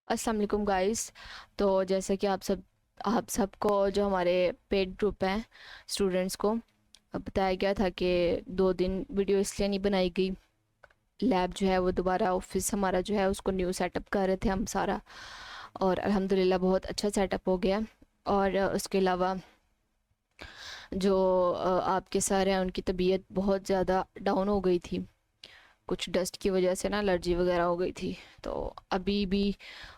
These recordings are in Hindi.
अस्सलाम वालेकुम गाइस। तो जैसे कि आप सबको जो हमारे पेड ग्रुप हैं स्टूडेंट्स को बताया गया था कि 2 दिन वीडियो इसलिए नहीं बनाई गई। लैब जो है वो दोबारा ऑफिस हमारा जो है उसको न्यू सेटअप कर रहे थे हम सारा, और अल्हम्दुलिल्लाह बहुत अच्छा सेटअप हो गया। और उसके अलावा जो आपके सर हैं उनकी तबीयत बहुत ज़्यादा डाउन हो गई थी, कुछ डस्ट की वजह से ना एलर्जी वगैरह हो गई थी। तो अभी भी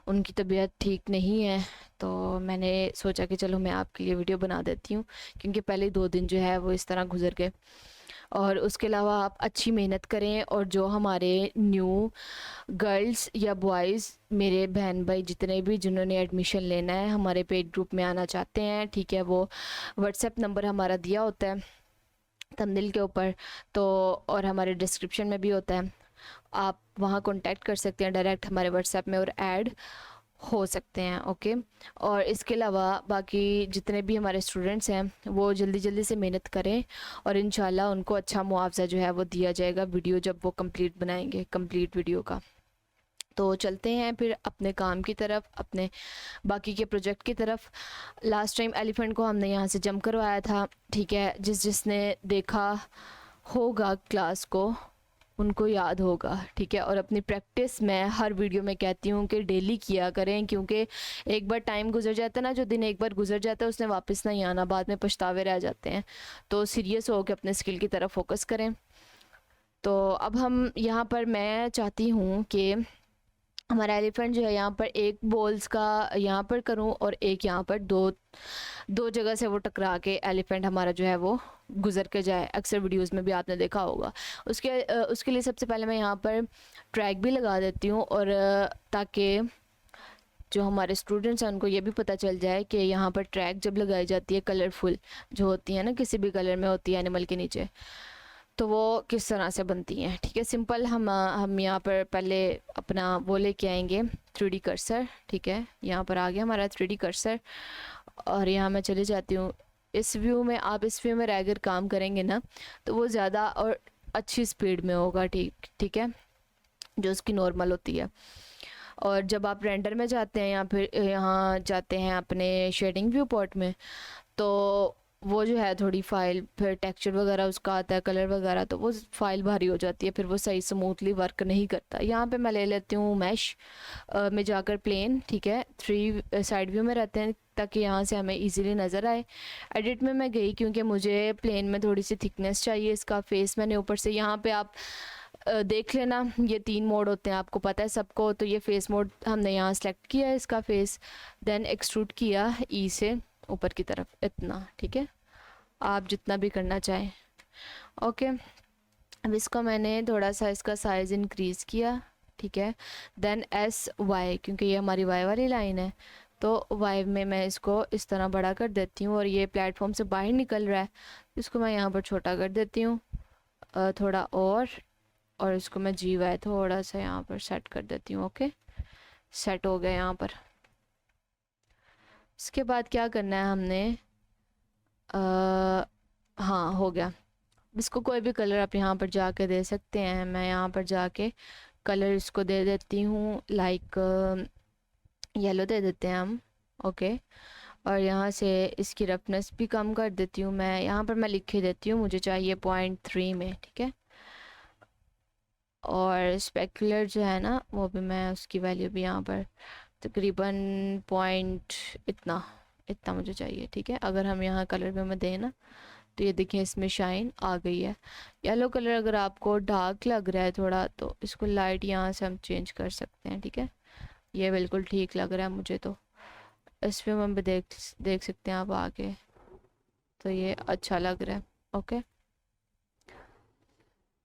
उनकी तबीयत ठीक नहीं है। तो मैंने सोचा कि चलो मैं आपके लिए वीडियो बना देती हूँ, क्योंकि पहले 2 दिन जो है वो इस तरह गुजर गए। और उसके अलावा आप अच्छी मेहनत करें, और जो हमारे न्यू गर्ल्स या बॉयज़ मेरे बहन भाई जितने भी जिन्होंने एडमिशन लेना है हमारे पेड ग्रुप में आना चाहते हैं, ठीक है, वो व्हाट्सएप नंबर हमारा दिया होता है थंबनेल के ऊपर, तो और हमारे डिस्क्रिप्शन में भी होता है। आप वहाँ कांटेक्ट कर सकते हैं डायरेक्ट हमारे व्हाट्सएप में और ऐड हो सकते हैं। ओके। और इसके अलावा बाकी जितने भी हमारे स्टूडेंट्स हैं वो जल्दी जल्दी से मेहनत करें, और इंशाल्लाह उनको अच्छा मुआवजा जो है वो दिया जाएगा वीडियो जब वो कंप्लीट बनाएंगे, कंप्लीट वीडियो का। तो चलते हैं फिर अपने काम की तरफ, अपने बाकी के प्रोजेक्ट की तरफ। लास्ट टाइम एलिफेंट को हमने यहाँ से जंप करवाया था, ठीक है। जिसने देखा होगा क्लास को उनको याद होगा, ठीक है। और अपनी प्रैक्टिस मैं हर वीडियो में कहती हूँ कि डेली किया करें, क्योंकि एक बार टाइम गुजर जाता है ना, जो दिन एक बार गुजर जाता है उसने वापस नहीं आना, बाद में पछतावे रह जाते हैं। तो सीरियस हो के अपने स्किल की तरफ फोकस करें। तो अब हम यहाँ पर मैं चाहती हूँ कि हमारा एलिफेंट जो है यहाँ पर एक बॉल्स का यहाँ पर करूँ, और एक यहाँ पर दो दो जगह से वो टकरा के एलिफेंट हमारा जो है वो गुजर के जाए। अक्सर वीडियोस में भी आपने देखा होगा। उसके लिए सबसे पहले मैं यहाँ पर ट्रैक भी लगा देती हूँ, और ताकि जो हमारे स्टूडेंट्स हैं उनको ये भी पता चल जाए कि यहाँ पर ट्रैक जब लगाई जाती है कलरफुल जो होती है ना, किसी भी कलर में होती है एनिमल के नीचे, तो वो किस तरह से बनती हैं। ठीक है, सिंपल हम यहाँ पर पहले अपना वो लेके आएंगे 3D कर्सर। ठीक है, यहाँ पर आ गया हमारा 3D कर्सर, और यहाँ मैं चले जाती हूँ इस व्यू में। आप इस व्यू में रहकर काम करेंगे ना तो वो ज़्यादा और अच्छी स्पीड में होगा, ठीक ठीक है, जो उसकी नॉर्मल होती है। और जब आप रेंडर में जाते हैं या फिर यहाँ जाते हैं अपने शेडिंग व्यू पॉट में, तो वो जो है थोड़ी फाइल, फिर टेक्सचर वगैरह उसका आता है, कलर वगैरह, तो वो फाइल भारी हो जाती है, फिर वो सही स्मूथली वर्क नहीं करता। यहाँ पे मैं ले लेती हूँ मैश में जाकर प्लेन, ठीक है, 3 साइड व्यू में रहते हैं ताकि यहाँ से हमें इजीली नज़र आए। एडिट में मैं गई क्योंकि मुझे प्लेन में थोड़ी सी थिकनेस चाहिए इसका। फेस मैंने ऊपर से यहाँ पे आप देख लेना, ये 3 मोड होते हैं, आपको पता है सबको। तो ये फेस मोड हमने यहाँ सेलेक्ट किया है इसका फेस, देन एक्सट्रूड किया ई से ऊपर की तरफ इतना, ठीक है, आप जितना भी करना चाहें। ओके, अब इसको मैंने थोड़ा सा इसका साइज़ इंक्रीज़ किया, ठीक है। देन एस वाई, क्योंकि ये हमारी वाई वाली लाइन है, तो वाई में मैं इसको इस तरह बड़ा कर देती हूँ, और ये प्लेटफॉर्म से बाहर निकल रहा है, इसको मैं यहाँ पर छोटा कर देती हूँ थोड़ा और इसको मैं जी वाई थोड़ा सा यहाँ पर सेट कर देती हूँ। ओके, सेट हो गया यहाँ पर। इसके बाद क्या करना है हमने, हाँ हो गया। इसको कोई भी कलर आप यहाँ पर जाके दे सकते हैं। मैं यहाँ पर जाके कलर इसको दे देती हूँ, लाइक येलो दे देते हैं हम। ओके, और यहाँ से इसकी रफनेस भी कम कर देती हूँ मैं। यहाँ पर मैं लिख ही देती हूँ मुझे चाहिए 0.3 में, ठीक है। और स्पेकुलर जो है ना वो भी मैं उसकी वैल्यू भी यहाँ पर तकरीबन पॉइंट इतना इतना मुझे चाहिए, ठीक है। अगर हम यहाँ कलर में दें ना तो ये देखिए इसमें शाइन आ गई है। येलो कलर अगर आपको डार्क लग रहा है थोड़ा तो इसको लाइट यहाँ से हम चेंज कर सकते हैं, ठीक है। ये बिल्कुल ठीक लग रहा है मुझे, तो इसमें हम भी देख सकते हैं आप आगे, तो ये अच्छा लग रहा है। ओके,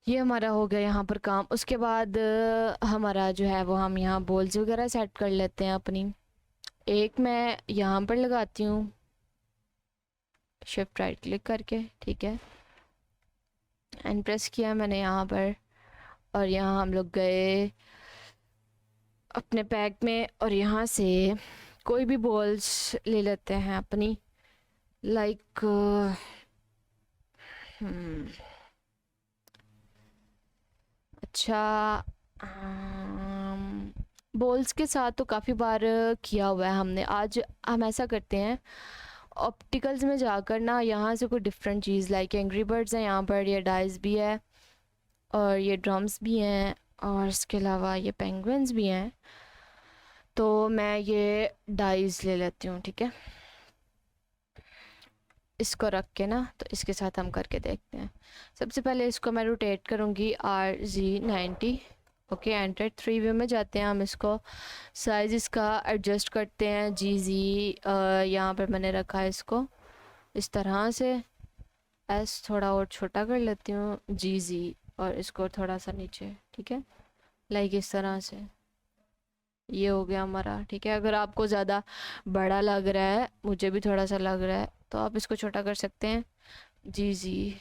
ये हमारा हो गया यहाँ पर काम। उसके बाद हमारा जो है वो हम यहाँ बॉल्स वगैरह सेट कर लेते हैं अपनी। एक मैं यहाँ पर लगाती हूँ शिफ्ट राइट क्लिक करके, ठीक है, एंड प्रेस किया मैंने यहाँ पर, और यहाँ हम लोग गए अपने पैक में, और यहाँ से कोई भी बॉल्स ले लेते हैं अपनी, लाइक अच्छा, बॉल्स के साथ तो काफ़ी बार किया हुआ है हमने। आज हम ऐसा करते हैं, ऑप्टिकल्स में जाकर ना यहाँ से कोई डिफरेंट चीज़, लाइक एंग्री बर्ड्स हैं यहाँ पर, ये डाइस भी है और ये ड्रम्स भी हैं और इसके अलावा ये पेंगुइन्स भी हैं। तो मैं ये डाइस ले लेती हूँ, ठीक है। इसको रख के ना, तो इसके साथ हम करके देखते हैं। सबसे पहले इसको मैं रोटेट करूँगी RZ90। ओके, एंटर 3 व्यू में जाते हैं हम। इसको साइज़ इसका एडजस्ट करते हैं। GZ यहाँ पर मैंने रखा है इसको इस तरह से। S थोड़ा और छोटा कर लेती हूँ, GZ, और इसको थोड़ा सा नीचे, ठीक है, लाइक इस तरह से। ये हो गया हमारा, ठीक है। अगर आपको ज़्यादा बड़ा लग रहा है, मुझे भी थोड़ा सा लग रहा है, तो आप इसको छोटा कर सकते हैं। GZ,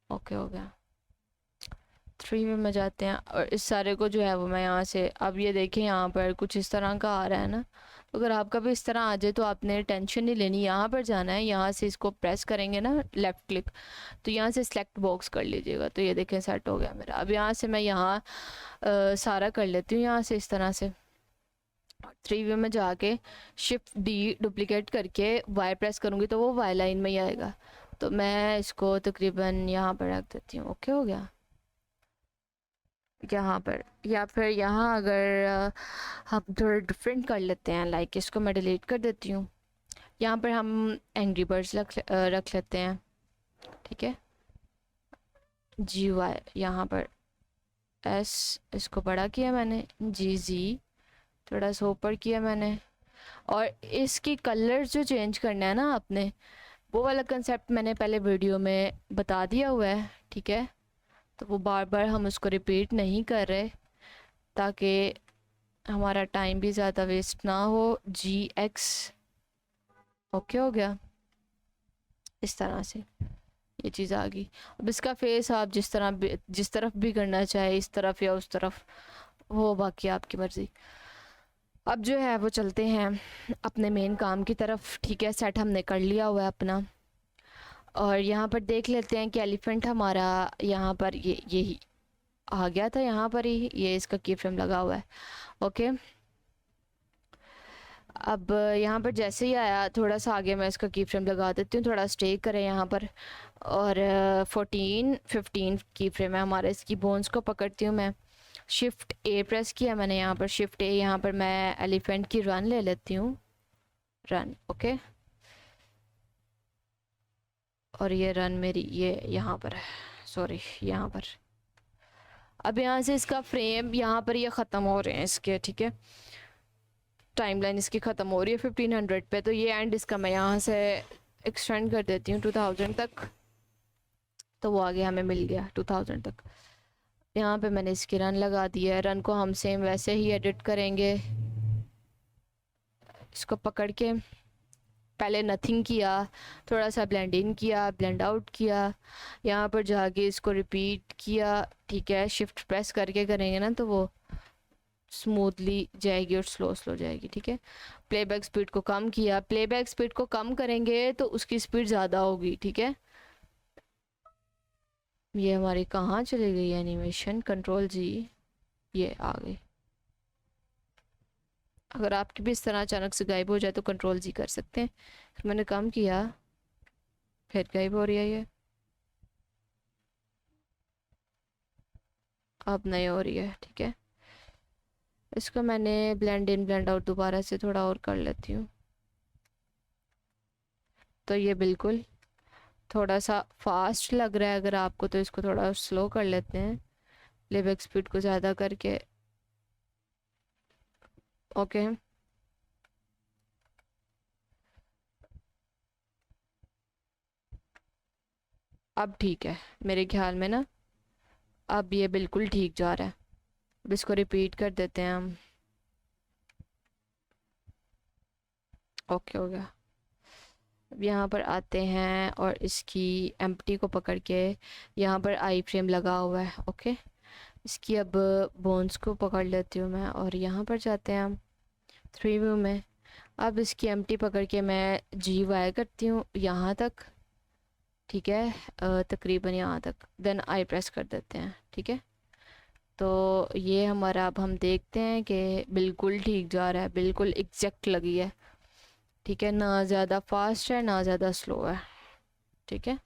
ओके हो गया। 3 में जाते हैं और इस सारे को जो है वो मैं यहाँ से, अब ये देखें यहाँ पर कुछ इस तरह का आ रहा है ना। तो अगर आपका भी इस तरह आ जाए तो आपने टेंशन नहीं लेनी, यहाँ पर जाना है, यहाँ से इसको प्रेस करेंगे ना लेफ़्ट क्लिक, तो यहाँ से सिलेक्ट बॉक्स कर लीजिएगा। तो ये देखें सेट हो गया मेरा। अब यहाँ से मैं यहाँ सारा कर लेती हूँ, यहाँ से इस तरह से। 3 व्यू में जाके Shift D डुप्लिकेट करके Y प्रेस करूँगी तो वो Y लाइन में ही आएगा। तो मैं इसको तकरीबन यहाँ पर रख देती हूँ। ओके हो गया यहाँ पर। या फिर यहाँ अगर हम थोड़ा डिफरेंट कर लेते हैं, लाइक इसको मैं डिलीट कर देती हूँ। यहाँ पर हम एंग्री बर्ड्स रख लेते हैं, ठीक है। GY यहाँ पर S, इसको बड़ा किया मैंने। GZ थोड़ा सा ऊपर किया मैंने। और इसकी कलर्स जो चेंज करना है ना आपने, वो वाला कंसेप्ट मैंने पहले वीडियो में बता दिया हुआ है, ठीक है। तो वो बार बार हम उसको रिपीट नहीं कर रहे, ताकि हमारा टाइम भी ज़्यादा वेस्ट ना हो। GX, ओके हो गया। इस तरह से ये चीज़ आ गई। अब इसका फेस आप जिस तरफ भी करना चाहे, इस तरफ या उस तरफ, वो बाकी आपकी मर्ज़ी। अब जो है वो चलते हैं अपने मेन काम की तरफ, ठीक है। सेट हमने कर लिया हुआ है अपना, और यहाँ पर देख लेते हैं कि एलिफेंट हमारा यहाँ पर यही आ गया था, यहाँ पर ही ये इसका की फ्रेम लगा हुआ है। ओके, अब यहाँ पर जैसे ही आया, थोड़ा सा आगे मैं इसका की फ्रेम लगा देती हूँ, थोड़ा स्टे करें यहाँ पर। और 14-15 की फ्रेम है हमारा। इसकी बोन्स को पकड़ती हूँ मैं, Shift A प्रेस किया मैंने यहाँ पर। Shift A, यहाँ पर मैं एलिफेंट की रन ले लेती हूँ, रन। ओके, और ये रन मेरी ये यहाँ पर है, सॉरी यहाँ पर। अब यहाँ से इसका फ्रेम यहाँ पर ये ख़त्म हो रहे हैं इसके, ठीक है। टाइमलाइन इसकी ख़त्म हो रही है 1500 पे। तो ये एंड इसका मैं यहाँ से एक्सटेंड कर देती हूँ 2000 तक। तो वो आगे हमें मिल गया 2000 तक। यहाँ पे मैंने इसकी रन लगा दी है। रन को हम सेम वैसे ही एडिट करेंगे। इसको पकड़ के पहले नथिंग किया, थोड़ा सा ब्लेंड इन किया, ब्लेंड आउट किया, यहाँ पर जाके इसको रिपीट किया, ठीक है। शिफ्ट प्रेस करके करेंगे ना तो वो स्मूथली जाएगी और स्लो स्लो जाएगी, ठीक है। प्लेबैक स्पीड को कम किया, प्लेबैक स्पीड को कम करेंगे तो उसकी स्पीड ज़्यादा होगी, ठीक है। ये हमारी कहाँ चली गई एनिमेशन, Ctrl+G, ये आ गई। अगर आपकी भी इस तरह अचानक से गायब हो जाए तो Ctrl+G कर सकते हैं। फिर मैंने कम किया, फिर गायब हो रही है ये, अब नहीं हो रही है, ठीक है। इसको मैंने ब्लेंड इन ब्लेंड आउट दोबारा से थोड़ा और कर लेती हूँ। तो ये बिल्कुल थोड़ा सा फास्ट लग रहा है अगर आपको, तो इसको थोड़ा स्लो कर लेते हैं, प्लेबैक स्पीड को ज़्यादा करके। ओके, अब ठीक है मेरे ख्याल में ना, अब ये बिल्कुल ठीक जा रहा है। अब इसको रिपीट कर देते हैं हम। ओके हो गया। अब यहाँ पर आते हैं और इसकी एम्प्टी को पकड़ के यहाँ पर आई फ्रेम लगा हुआ है, ओके। इसकी अब बोन्स को पकड़ लेती हूँ मैं, और यहाँ पर जाते हैं हम 3 व्यू में। अब इसकी एम्प्टी पकड़ के मैं GY करती हूँ यहाँ तक, ठीक है, तकरीबन यहाँ तक। देन आई प्रेस कर देते हैं, ठीक है। तो ये हमारा अब हम देखते हैं कि बिल्कुल ठीक जा रहा है, बिल्कुल एग्जैक्ट लगी है। ठीक है, ना ज़्यादा फास्ट है ना ज़्यादा स्लो है। ठीक है,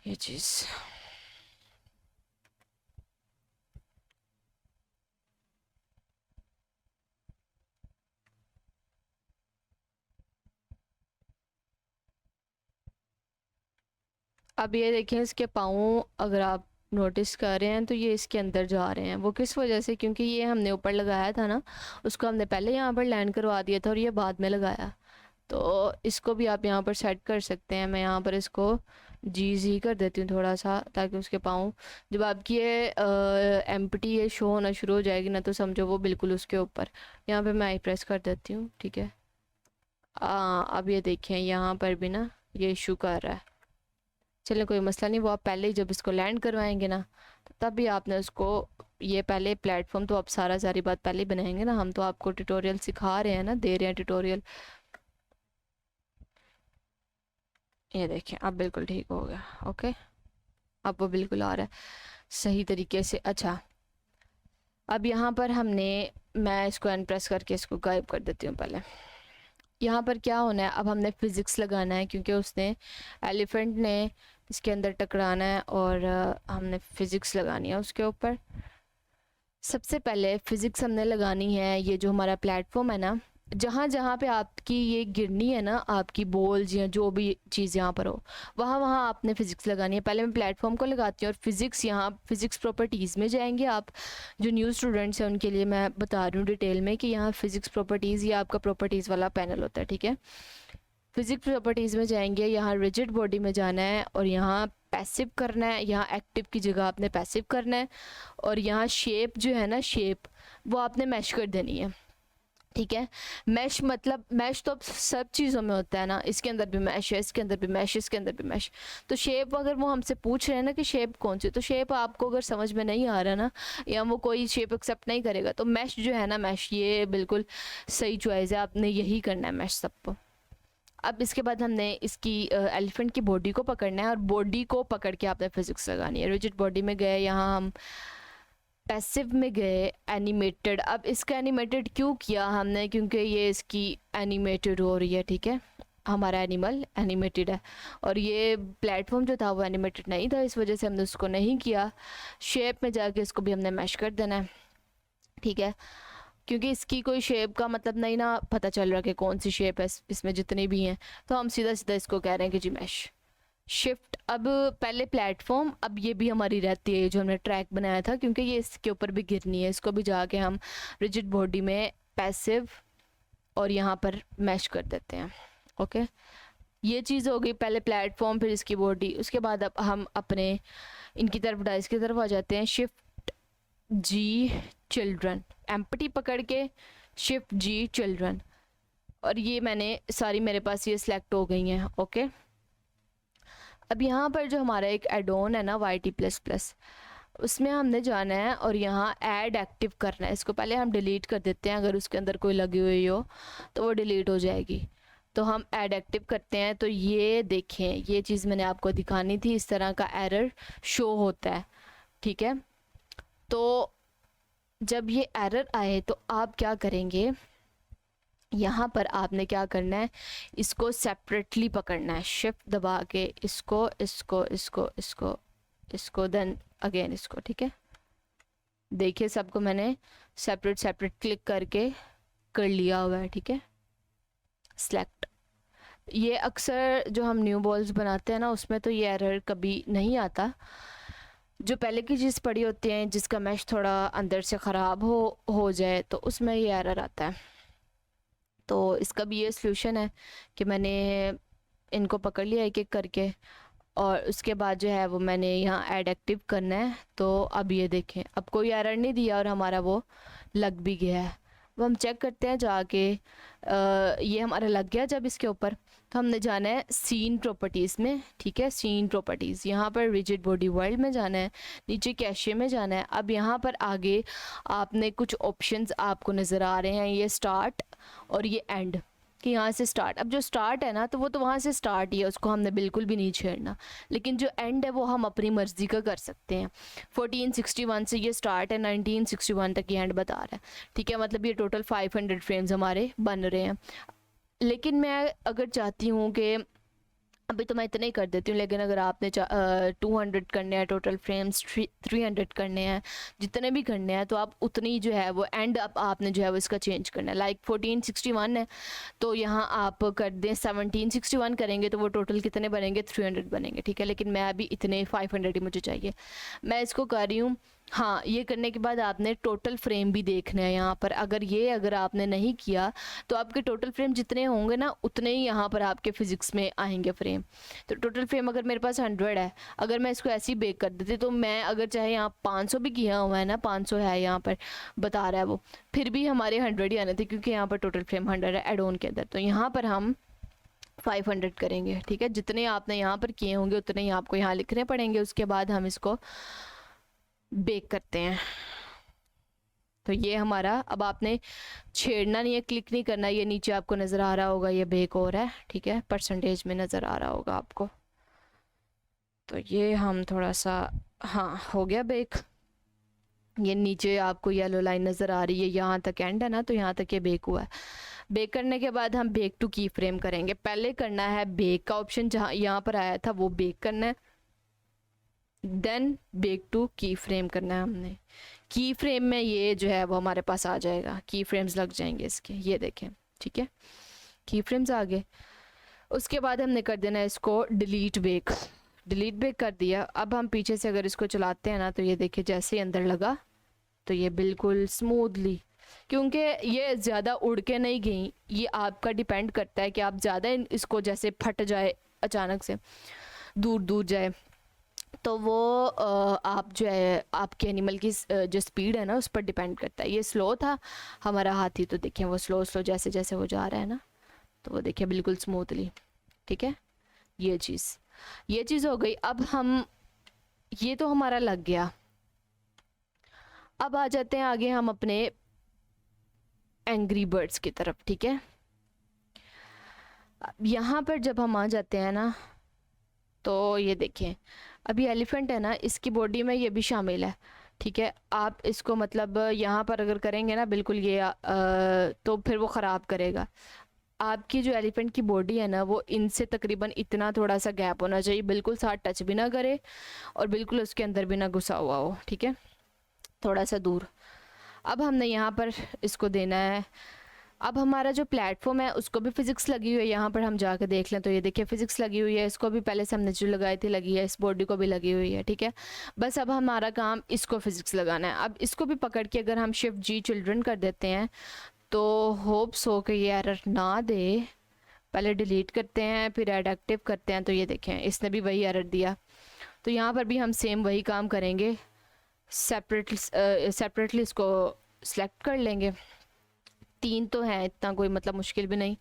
ये चीज़। अब ये देखें, इसके पाँव अगर आप नोटिस कर रहे हैं तो ये इसके अंदर जा रहे हैं। वो किस वजह से? क्योंकि ये हमने ऊपर लगाया था ना, उसको हमने पहले यहाँ पर लैंड करवा दिया था और ये बाद में लगाया। तो इसको भी आप यहाँ पर सेट कर सकते हैं। मैं यहाँ पर इसको जी कर देती हूँ थोड़ा सा, ताकि उसके पाँव, जब आपकी ये एम्प्टी ये शो होना शुरू हो जाएगी ना, तो समझो वो बिल्कुल उसके ऊपर। यहाँ पे मैं आई प्रेस कर देती हूँ। ठीक है, अब ये देखें यहाँ पर भी ना ये इशू कर रहा है। चलिए कोई मसला नहीं, वो आप पहले ही जब इसको लैंड करवाएंगे ना, तो तब भी आपने उसको, ये पहले प्लेटफॉर्म तो आप सारी बात पहले ही बनाएंगे ना। हम तो आपको ट्यूटोरियल सिखा रहे हैं ना, दे रहे हैं ट्यूटोरियल। ये देखें अब बिल्कुल ठीक हो गया। ओके, अब वो बिल्कुल आ रहा है सही तरीके से। अच्छा, अब यहाँ पर हमने, मैं इसको अनप्रेस करके इसको गायब कर देती हूँ पहले। यहाँ पर क्या होना है, अब हमने फिज़िक्स लगाना है, क्योंकि उसने, एलिफेंट ने इसके अंदर टकराना है और हमने फ़िज़िक्स लगानी है उसके ऊपर। सबसे पहले फ़िज़िक्स हमने लगानी है, ये जो हमारा प्लेटफॉर्म है ना, जहाँ जहाँ पे आपकी ये गिरनी है ना, आपकी बॉल्स या जो भी चीज़ यहाँ पर हो, वहाँ वहाँ आपने फ़िज़िक्स लगानी है। पहले मैं प्लेटफॉर्म को लगाती हूँ और फिज़िक्स, यहाँ फ़िज़िक्स प्रॉपर्टीज़ में जाएंगे आप। जो न्यू स्टूडेंट्स हैं उनके लिए मैं बता रही हूँ डिटेल में कि यहाँ फ़िज़िक्स प्रॉपर्टीज़, ये आपका प्रॉपर्टीज़ वाला पैनल होता है। ठीक है, फिजिक्स प्रॉपर्टीज़ में जाएंगे, यहाँ रिजिड बॉडी में जाना है और यहाँ पैसिव करना है। यहाँ एक्टिव की जगह आपने पैसिव करना है। और यहाँ शेप जो है ना, शेप वो आपने मैश कर देनी है। ठीक है, मैश मतलब, मैश तो अब सब चीज़ों में होता है ना, इसके अंदर भी मैश है, इसके अंदर भी मैश, इसके अंदर भी मैश। तो शेप, अगर वो हमसे पूछ रहे हैं ना कि शेप कौन सी, तो शेप आपको अगर समझ में नहीं आ रहा ना, या वो कोई शेप एक्सेप्ट नहीं करेगा, तो मैश जो है ना, मैश, ये बिल्कुल सही चॉइस है, आपने यही करना है मैश सबको। अब इसके बाद हमने इसकी एलिफेंट की बॉडी को पकड़ना है और बॉडी को पकड़ के आपने फिजिक्स लगानी है। रिजिड बॉडी में गए, यहाँ हम पैसिव में गए, एनिमेटेड। अब इसका एनिमेटेड क्यों किया हमने? क्योंकि ये इसकी एनिमेटेड हो रही है। ठीक है, हमारा एनिमल एनिमेटेड है और ये प्लेटफॉर्म जो था वो एनिमेटेड नहीं था, इस वजह से हमने उसको नहीं किया। शेप में जाके इसको भी हमने मैश कर देना है। ठीक है, क्योंकि इसकी कोई शेप का मतलब नहीं ना पता चल रहा कि कौन सी शेप है इसमें जितनी भी हैं, तो हम सीधा सीधा इसको कह रहे हैं कि जी मैश। शिफ्ट, अब पहले प्लेटफॉर्म, अब ये भी हमारी रहती है जो हमने ट्रैक बनाया था, क्योंकि ये इसके ऊपर भी गिरनी है। इसको भी जाके हम रिजिड बॉडी में पैसिव और यहाँ पर मैश कर देते हैं। ओके, ये चीज़ हो गई, पहले प्लेटफॉर्म फिर इसकी बॉडी। उसके बाद अब हम अपने इनकी तरफ, डाइस की तरफ आ जाते हैं। शिफ्ट जी चिल्ड्रन, एम्प्टी पकड़ के शिफ्ट जी चिल्ड्रन, और ये मैंने सारी, मेरे पास ये सिलेक्ट हो गई हैं। ओके, अब यहाँ पर जो हमारा एक एडोन है ना, YT++, उसमें हमने जाना है और यहाँ ऐड एक्टिव करना है। इसको पहले हम डिलीट कर देते हैं, अगर उसके अंदर कोई लगी हुई हो तो वो डिलीट हो जाएगी। तो हम ऐड एक्टिव करते हैं, तो ये देखें, ये चीज़ मैंने आपको दिखानी थी, इस तरह का एरर शो होता है। ठीक है, तो जब ये एरर आए तो आप क्या करेंगे, यहाँ पर आपने क्या करना है, इसको सेपरेटली पकड़ना है, शिफ्ट दबा के इसको इसको इसको इसको इसको देन अगेन इसको। ठीक है, देखिए सबको मैंने सेपरेट सेपरेट क्लिक करके कर लिया हुआ है। ठीक है, सेलेक्ट। ये अक्सर जो हम न्यू बॉल्स बनाते हैं ना, उसमें तो ये एरर कभी नहीं आता। जो पहले की चीज़ पड़ी होती हैं, जिसका मैश थोड़ा अंदर से ख़राब हो जाए, तो उसमें ये एरर आता है। तो इसका भी ये सलूशन है कि मैंने इनको पकड़ लिया एक एक करके, और उसके बाद जो है वो मैंने यहाँ ऐड एक्टिव करना है। तो अब ये देखें, अब कोई एरर नहीं दिया और हमारा वो लग भी गया है। अब हम चेक करते हैं जाके, ये हमारा लग गया जब इसके ऊपर, तो हमने जाना है सीन प्रॉपर्टीज़ में। ठीक है, सीन प्रॉपर्टीज़, यहाँ पर रिजिड बॉडी वर्ल्ड में जाना है, नीचे कैशे में जाना है। अब यहाँ पर आगे आपने कुछ ऑप्शंस आपको नज़र आ रहे हैं, ये स्टार्ट और ये एंड। कि यहाँ से स्टार्ट, अब जो स्टार्ट है ना तो वो तो वहाँ से स्टार्ट ही है, उसको हमने बिल्कुल भी नहीं छेड़ना, लेकिन जो एंड है वो हम अपनी मर्ज़ी का कर सकते हैं। 1461 से ये स्टार्ट है, 1961 तक ये एंड बता रहा है, ठीक है। मतलब ये टोटल 500 फ्रेम्स हमारे बन रहे हैं। लेकिन मैं अगर चाहती हूँ कि अभी तो मैं इतना ही कर देती हूँ, लेकिन अगर आपने 200 करने हैं टोटल फ्रेम्स, 300 करने हैं, जितने भी करने हैं, तो आप उतनी जो है वो एंड अप आपने जो है वो इसका चेंज करना है। लाइक 1461 है तो यहाँ आप कर दें 1761 करेंगे तो वो टोटल कितने बनेंगे, 300 बनेंगे, ठीक है। लेकिन मैं अभी इतने 500 ही मुझे चाहिए, मैं इसको कर रही हूँ। हाँ, ये करने के बाद आपने टोटल फ्रेम भी देखना है यहाँ पर। अगर आपने नहीं किया तो आपके टोटल फ्रेम जितने होंगे ना उतने ही यहाँ पर आपके फिजिक्स में आएंगे फ्रेम। तो टोटल फ्रेम अगर मेरे पास 100 है, अगर मैं इसको ऐसे ही बेक कर देती तो मैं अगर चाहे यहाँ 500 भी किया हुआ है ना, 500 है यहाँ पर बता रहा है वो, फिर भी हमारे 100 ही आने थे, क्योंकि यहाँ पर टोटल फ्रेम 100 है एड ऑन के अंदर। तो यहाँ पर हम 500 करेंगे, ठीक है। जितने आपने यहाँ पर किए होंगे उतने ही आपको यहाँ लिखने पड़ेंगे। उसके बाद हम इसको बेक करते हैं। तो ये हमारा, अब आपने छेड़ना नहीं है, क्लिक नहीं करना, ये नीचे आपको नज़र आ रहा होगा ये बेक हो रहा है, ठीक है, परसेंटेज में नज़र आ रहा होगा आपको। तो ये हम थोड़ा सा, हाँ हो गया बेक। ये नीचे आपको येलो लाइन नज़र आ रही है, यहाँ तक एंड है ना, तो यहाँ तक ये बेक हुआ है। बेक करने के बाद हम बेक टू की फ्रेम करेंगे। पहले करना है बेक का ऑप्शन, जहाँ यहाँ पर आया था वो बेक करना है, देन बेक टू की फ्रेम करना है हमने। की फ्रेम में ये जो है वो हमारे पास आ जाएगा, की फ्रेम्स लग जाएंगे इसके, ये देखें, ठीक है, की फ्रेम्स आ गए। उसके बाद हमने कर देना है इसको डिलीट बेक। डिलीट बेक कर दिया। अब हम पीछे से अगर इसको चलाते हैं ना तो ये देखिए जैसे ही अंदर लगा तो ये बिल्कुल स्मूथली, क्योंकि ये ज़्यादा उड़ के नहीं गई, ये आपका डिपेंड करता है कि आप ज़्यादा इसको जैसे फट जाए अचानक से, दूर दूर जाए, तो वो आप जो है आपके एनिमल की जो स्पीड है ना उस पर डिपेंड करता है। ये स्लो था हमारा हाथी, तो देखिए वो स्लो स्लो जैसे जैसे वो जा रहा है ना, तो वो देखिए बिल्कुल स्मूथली, ठीक है। ये चीज़ हो गई। अब हम, ये तो हमारा लग गया। अब आ जाते हैं आगे हम अपने एंग्री बर्ड्स की तरफ, ठीक है। यहाँ पर जब हम आ जाते हैं ना तो ये देखें, अभी एलिफेंट है ना, इसकी बॉडी में ये भी शामिल है, ठीक है। आप इसको मतलब यहाँ पर अगर करेंगे ना बिल्कुल ये तो फिर वो ख़राब करेगा। आपकी जो एलिफेंट की बॉडी है ना वो इनसे तकरीबन इतना थोड़ा सा गैप होना चाहिए, बिल्कुल साथ टच भी ना करे और बिल्कुल उसके अंदर भी ना घुसा हुआ हो, ठीक है, थोड़ा सा दूर। अब हमने यहाँ पर इसको देना है। अब हमारा जो प्लेटफॉर्म है उसको भी फिजिक्स लगी हुई है, यहाँ पर हम जाकर देख लें तो ये देखिए फिजिक्स लगी हुई है, इसको भी पहले से हमने जो लगाई थी लगी है, इस बॉडी को भी लगी हुई है, ठीक है। बस अब हमारा काम इसको फिजिक्स लगाना है। अब इसको भी पकड़ के अगर हम शिफ्ट जी चिल्ड्रन कर देते हैं तो होप्स हो कि ये एरर ना दे। पहले डिलीट करते हैं फिर ऐड एक्टिव करते हैं, तो ये देखें इसने भी वही एरर दिया। तो यहाँ पर भी हम सेम वही काम करेंगे, सेपरेटली इसको सेलेक्ट कर लेंगे। 3 तो हैं, इतना कोई मतलब मुश्किल भी नहीं,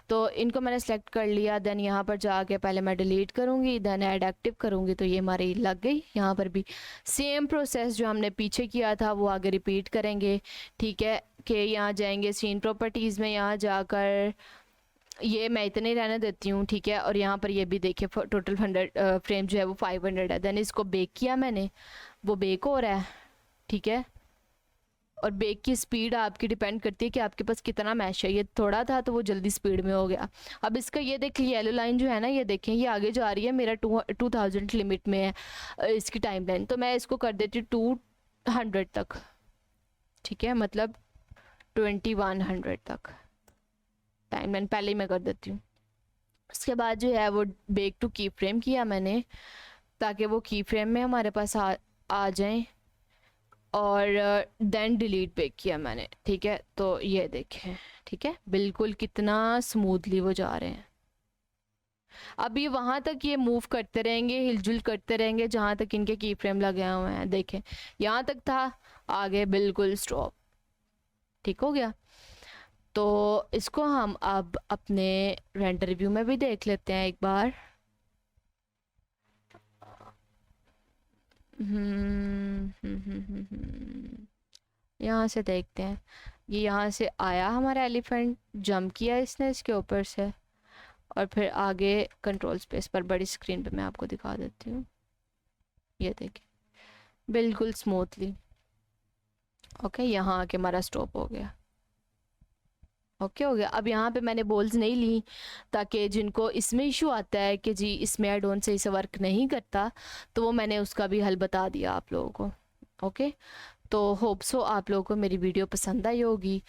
तो इनको मैंने सेलेक्ट कर लिया। देन यहाँ पर जाके पहले मैं डिलीट करूँगी, देन ऐड एक्टिव करूँगी, तो ये हमारी लग गई। यहाँ पर भी सेम प्रोसेस जो हमने पीछे किया था वो आगे रिपीट करेंगे, ठीक है। कि यहाँ जाएंगे सीन प्रॉपर्टीज़ में, यहाँ जाकर ये मैं इतने रहने देती हूँ, ठीक है। और यहाँ पर ये भी देखिए टोटल 100 फ्रेम जो है वो 500 है। देन इसको बेक किया मैंने, वो बेक हो रहा है, ठीक है। और बेक की स्पीड आपकी डिपेंड करती है कि आपके पास कितना मैश है। ये थोड़ा था तो वो जल्दी स्पीड में हो गया। अब इसका ये देखिए येलो लाइन जो है ना, ये देखें ये आगे जा रही है, मेरा 2000 लिमिट में है इसकी टाइम लाइन, तो मैं इसको कर देती हूँ 200 तक, ठीक है, मतलब 2100 तक टाइम लाइन पहले ही मैं कर देती हूँ। उसके बाद जो है वो बेक टू की फ्रेम किया मैंने, ताकि वो की फ्रेम में हमारे पास आ जाएं, और देन डिलीट बेक किया मैंने, ठीक है। तो ये देखें, ठीक है, बिल्कुल कितना स्मूथली वो जा रहे हैं। अब ये वहाँ तक ये मूव करते रहेंगे, हिलजुल करते रहेंगे जहाँ तक इनके की फ्रेम लगे हुए हैं। देखें यहाँ तक था, आगे बिल्कुल स्टॉप, ठीक हो गया। तो इसको हम अब अपने रेंडर व्यू में भी देख लेते हैं एक बार। यहाँ से देखते हैं। ये यहाँ से आया हमारा एलिफेंट, जंप किया इसने इसके ऊपर से, और फिर आगे कंट्रोल स्पेस पर बड़ी स्क्रीन पे मैं आपको दिखा देती हूँ। ये देखिए बिल्कुल स्मूथली। ओके, यहाँ आके हमारा स्टॉप हो गया। ओके हो गया। अब यहाँ पे मैंने बॉल्स नहीं ली, ताकि जिनको इसमें इशू आता है कि जी इसमें एड ऑन सही से वर्क नहीं करता, तो वो मैंने उसका भी हल बता दिया आप लोगों को। ओके, तो होप सो आप लोगों को मेरी वीडियो पसंद आई होगी,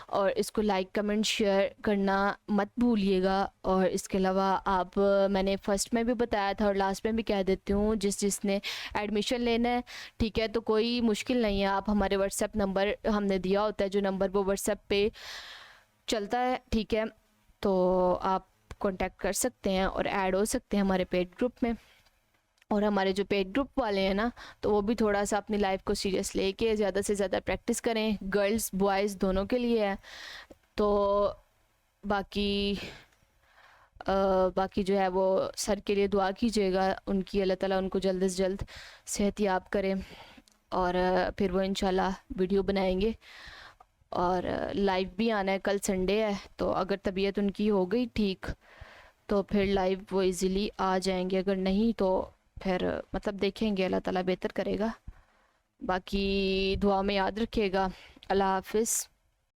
और इसको लाइक कमेंट शेयर करना मत भूलिएगा। और इसके अलावा आप मैंने फर्स्ट में भी बताया था और लास्ट में भी कह देती हूँ, जिसने एडमिशन लेना है, ठीक है, तो कोई मुश्किल नहीं है, आप हमारे व्हाट्सएप नंबर हमने दिया होता है, जो नंबर वो व्हाट्सएप पे चलता है, ठीक है, तो आप कांटेक्ट कर सकते हैं और ऐड हो सकते हैं हमारे पेड ग्रुप में। और हमारे जो पेड ग्रुप वाले हैं ना, तो वो भी थोड़ा सा अपनी लाइफ को सीरियस लेके ज़्यादा से ज़्यादा प्रैक्टिस करें, गर्ल्स बॉयज़ दोनों के लिए है। तो बाकी बाकी जो है वो सर के लिए दुआ कीजिएगा, उनकी अल्लाह ताला उनको जल्द से जल्द सेहतियाब करें, और फिर वो इंशाल्लाह वीडियो बनाएंगे, और लाइव भी आना है। कल संडे है, तो अगर तबीयत उनकी हो गई ठीक, तो फिर लाइव वो इजीली आ जाएंगे, अगर नहीं तो फिर मतलब देखेंगे, अल्लाह ताला बेहतर करेगा। बाकी दुआ में याद रखिएगा। अल्लाह हाफिज़।